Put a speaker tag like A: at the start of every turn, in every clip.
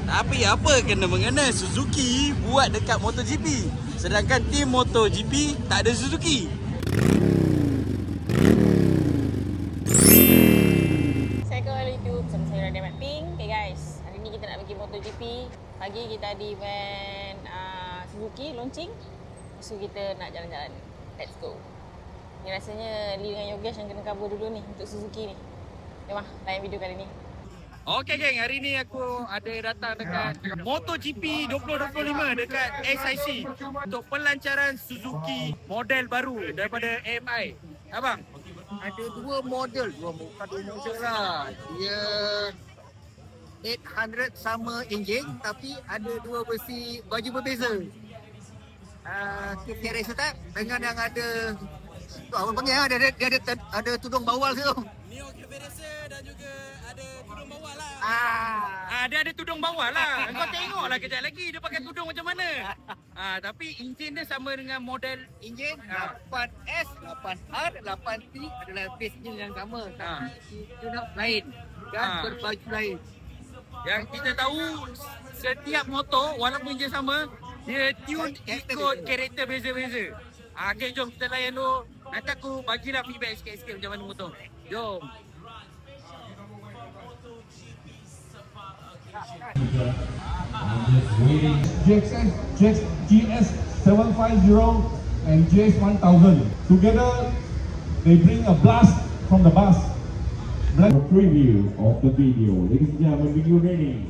A: Tapi apa kena-mengena Suzuki buat dekat MotoGP, sedangkan tim MotoGP tak ada Suzuki?
B: Assalamualaikum YouTube, bersama saya Radia Mat Pink. Okay guys, hari ni kita nak pergi MotoGP. Pagi kita ada event Suzuki launching. So kita nak jalan-jalan. Let's go. Ni rasanya Lee dengan Yogesh yang kena cover dulu ni untuk Suzuki ni. Jom lah, layan video kali ni.
A: Okay geng, hari ni aku ada datang dekat MotoGP 2025 dekat SIC untuk pelancaran Suzuki model baru daripada AMI. Abang,
C: ada dua model, bukan dua model lah. Dia 800 sama enjin tapi ada dua versi baju berbeza. Kita race tak dengan yang ada apa panggil ada tudung bawal tu.
A: Neo Racer dan juga ada tudung bawal lah.
D: Dia ada tudung bawah lah. Kau tengoklah kejap lagi dia pakai tudung macam mana. Tapi enjin dia sama dengan model
C: Enjin 8S, 8R, 8T adalah base enjin yang sama. Tapi tune lain dan berbaju lain.
D: Yang kita tahu setiap motor walaupun enjin sama, dia tune ikut karakter beza-beza. Okay, jom kita layan dulu. Nanti aku bagilah feedback sikit-sikit macam mana motor. Jom.
E: GS 750 and GS 1000 together, they bring a blast from the bus. A preview of the video. Ladies and gentlemen, video ready.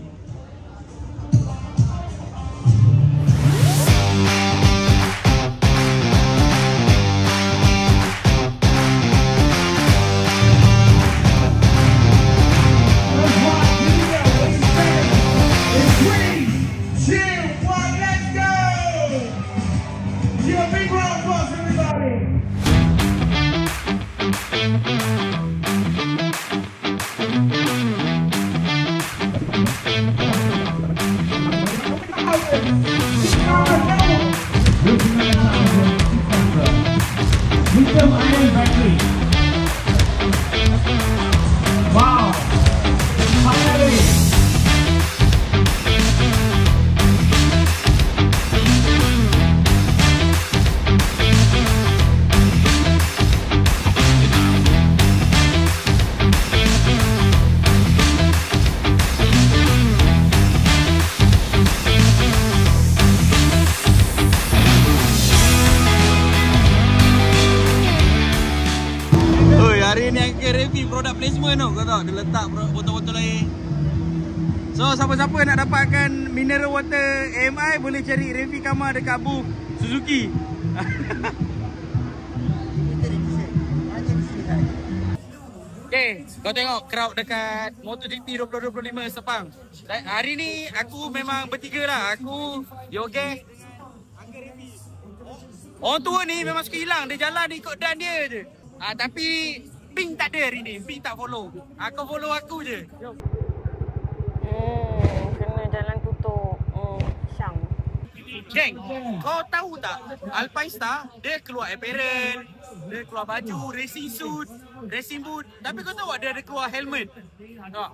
E: Lithium-ion battery. Wow! Finally!
A: Hari ni aku review produk placement tau. Kau tahu dia letak botol-botol air. So siapa-siapa nak dapatkan mineral water AMI boleh cari Revi Kama dekat booth Suzuki. Okay, kau tengok crowd dekat MotoGP 2025 Sepang. Hari ni aku memang bertiga lah. Aku, Yogesh, Uncle Revi. Orang tua ni memang suka hilang. Dia jalan ikut dan dia je. Tapi Pink tak ada hari ni. Pink tak follow. Kau follow aku je.
B: Kena jalan tutup. Syang.
D: Geng, kau tahu tak Alpine Star dia keluar apparel, dia keluar baju, racing suit, racing boot. Tapi kau tahu dia ada keluar helmet. Tak?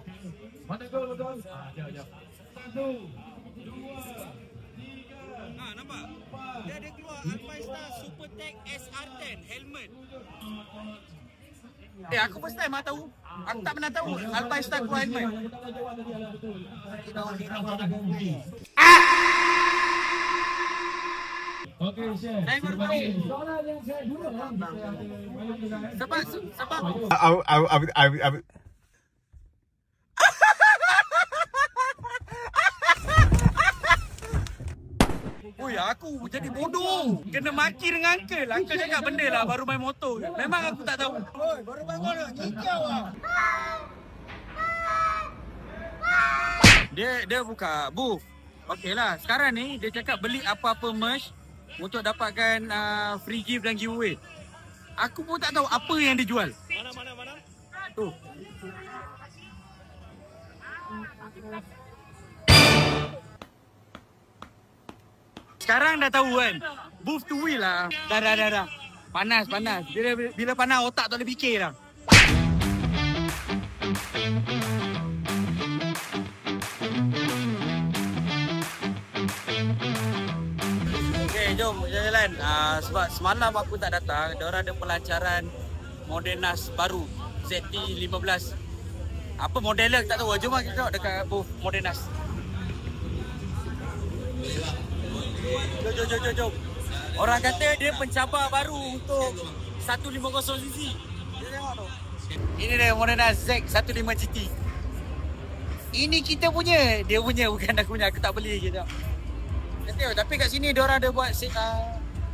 D: Nampak? Dia ada keluar Alpine Star Supertech SR10 helmet. Aku first time tahu. Aku tak pernah tahu Alpine Star keluar helmet.
E: Okay, share.
D: Saya baru tahu. Sebab Oi, aku jadi bodoh. Kena maki dengan uncle. Uncle cakap benda lah baru main motor. Memang aku tak tahu.
C: Oi, baru bangun dah, nyicau ah.
D: Dia buka booth. Okey lah, sekarang ni dia cakap beli apa-apa merch untuk dapatkan free gift dan giveaway. Aku pun tak tahu apa yang dia jual. Mana? Tu. Sekarang dah tahu kan. Booth to wheel lah. Dah. Panas. Bila panas otak tak boleh fikir lah.
A: Okay, jom jalan-jalan. Sebab semalam aku tak datang, diorang ada pelancaran Modenas baru, ZT15. Apa modelnya tak tahu. Jom kita tengok dekat booth Modenas. Jom. Orang kata dia pencabar baru untuk 150cc. Kita tengok tu. Ini dia Modenas Z15 GT. Ini kita punya. Dia punya, bukan aku punya. Aku tak beli je tengok. Tapi kat sini diorang ada buat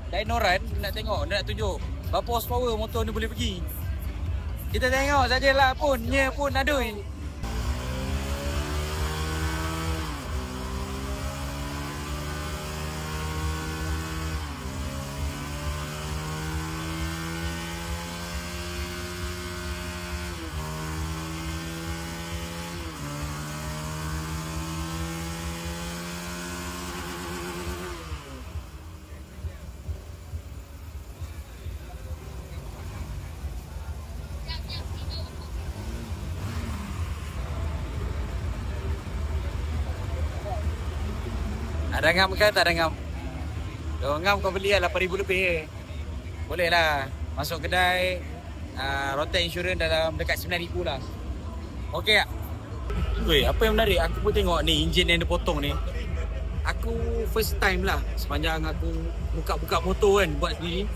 A: dynoran. Nak tengok, nak tunjuk berapa horsepower motor ni boleh pergi. Kita tengok sajalah pun, nya pun adui. Ada ngam ke tak ada ngam? Kalau ngam kau beli lah 8,000 lebih. Boleh lah. Masuk kedai Rotek Insurance dalam dekat 9,000 lah. Okey tak? Weh, apa yang menarik? Aku pun tengok ni enjin yang dia potong ni. Aku first time lah sepanjang aku buka-buka motor kan buat sendiri.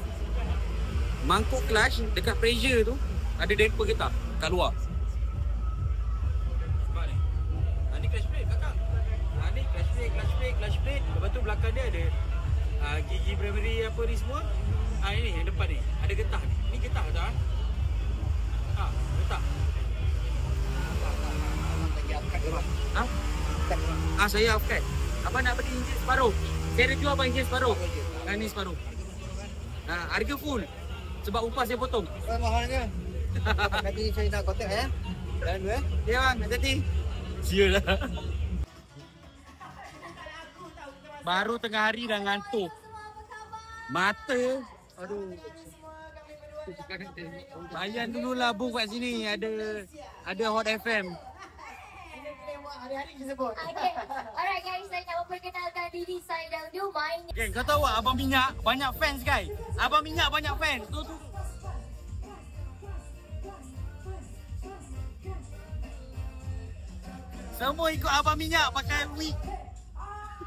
A: Mangkuk clutch dekat pressure tu ada damper ke tak? Kat luar. Ni clutch plate belakang. Ni clutch plate. Lepas tu belakang dia ada gigi primary apa ni semua. Ini yang depan ni. Ada getah ni. Ni getah tak? Getah. Saya off cut. Abang nak beli enjin separuh. Saya ada jual abang enjin separuh. Ni separuh. Harga full. Sebab upah saya potong.
C: Mahalnya. Nanti saya nak kontak ya. Dan dua.
A: Ya bang, hati-hati. Sialah. Baru tengah hari dah ngantuk. Mata. Aduh. Layan dululah booth kat sini. Ada Hot FM.
F: Okay. Alright guys, saya nak memperkenalkan diri saya dahulu.
A: Okay, kau tahu tak Abang Minyak banyak fans guys. Abang Minyak banyak fans. Tu. Semua ikut Abang Minyak pakai wig.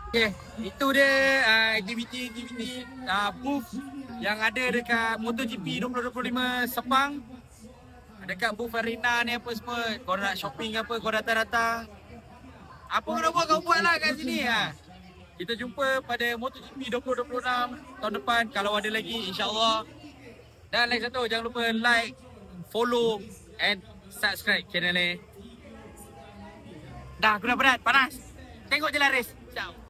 A: Okay, itu dia aktiviti booth yang ada dekat MotoGP 2025 Sepang. Dekat booth arena ni apa semua. Kau nak shopping ke apa, kau datang-datang. Apa kau nak buat, kau buat lah kat sini. Kita jumpa pada MotoGP 2026 tahun depan kalau ada lagi, insyaAllah. Dan lagi satu, jangan lupa like, follow and subscribe channel ni. Dah, aku dah berat, panas. Tengok je lah race. Ciao.